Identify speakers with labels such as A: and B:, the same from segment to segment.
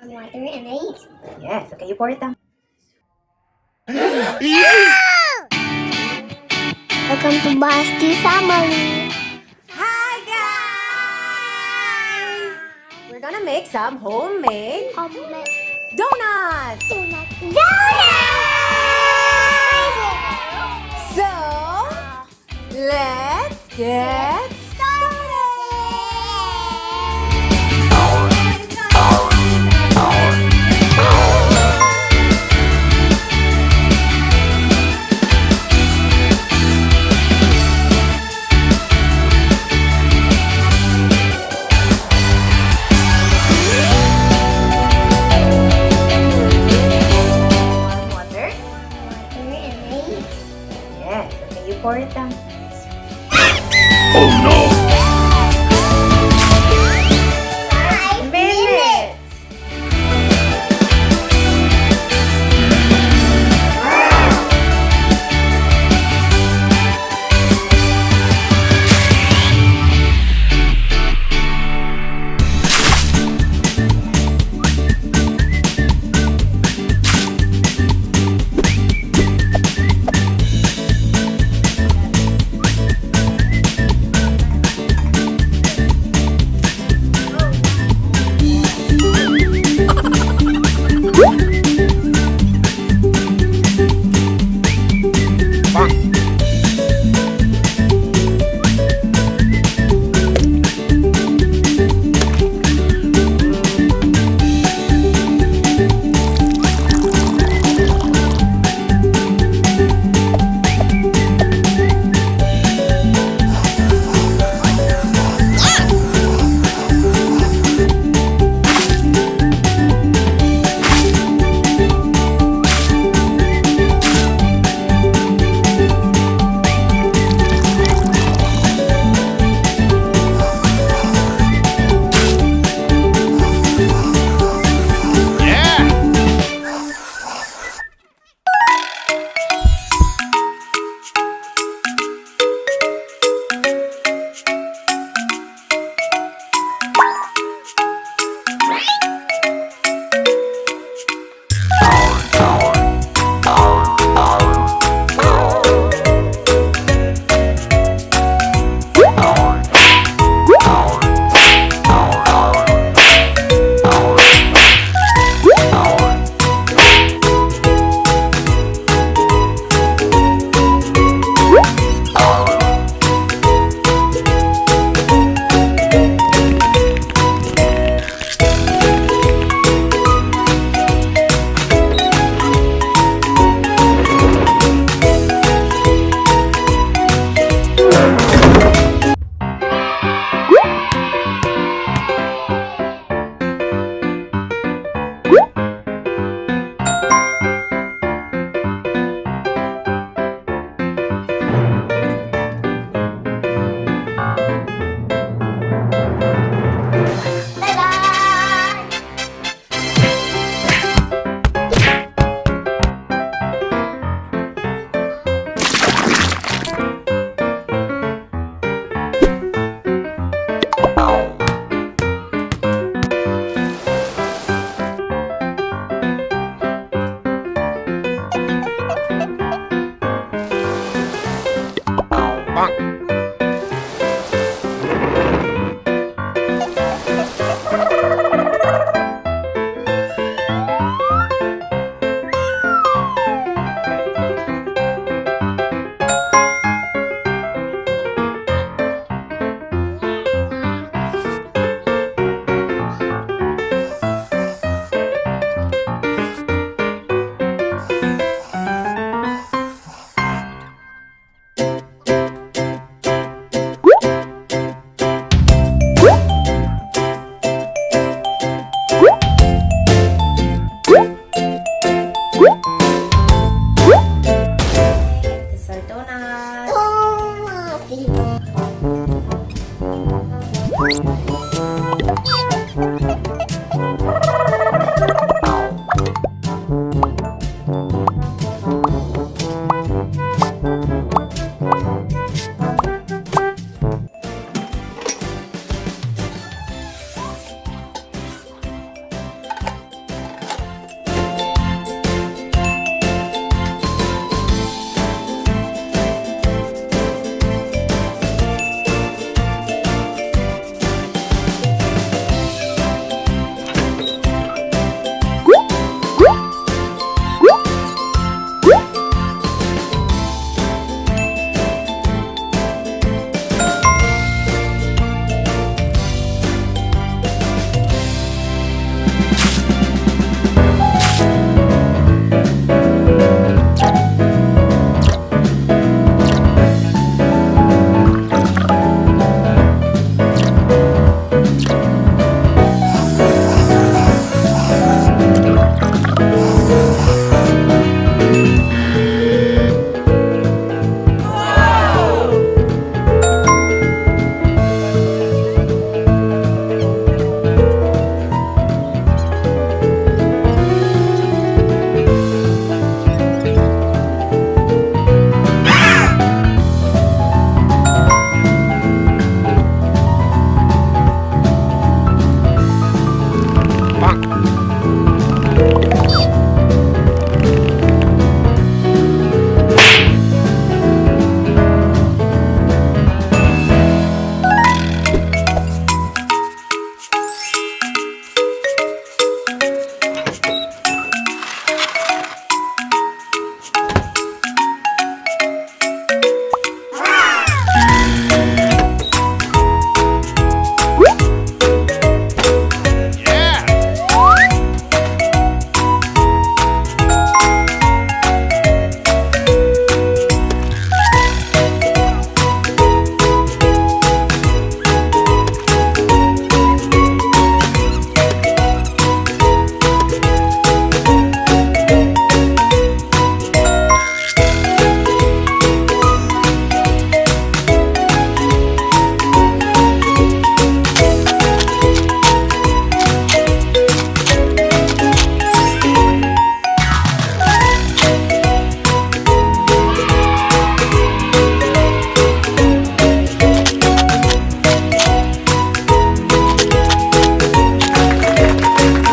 A: water and eggs.
B: Yes, okay, you pour it down.
A: Welcome to Basti family.
B: Hi guys! We're gonna make some homemade
A: Homemade
B: donuts!
A: donut.
B: So, let's get started! Water?
A: Water and eggs.
B: Yes, okay, you pour it down.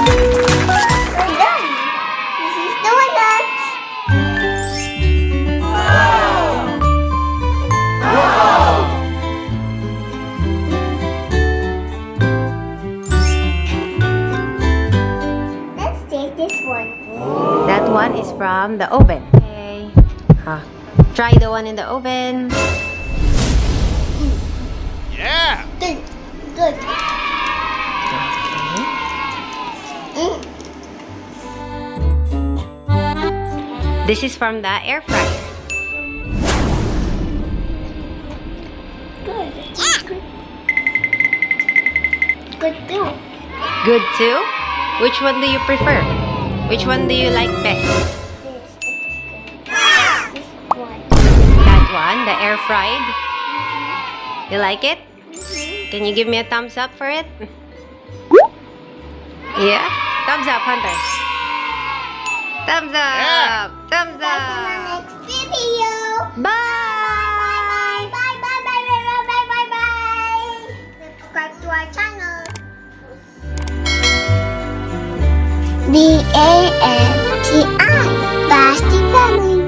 A: We're done. This is donuts. Let's take this one.
B: That one is from the oven. Okay. Try the one in the oven.
A: Good. Good. Mm.
B: This is from the air fryer.
A: Good. Good too.
B: Good too? Which one do you prefer? Which one do you like best?
A: This one.
B: That one, the air fried. You like it? Can you give me a thumbs up for it? Yeah? Thumbs up, Hunter. Thumbs up! Thumbs
A: See you in
B: up!
A: our next video.
B: Bye!
A: Bye bye bye bye bye bye bye bye. Subscribe to our channel. BASTI Basti Family.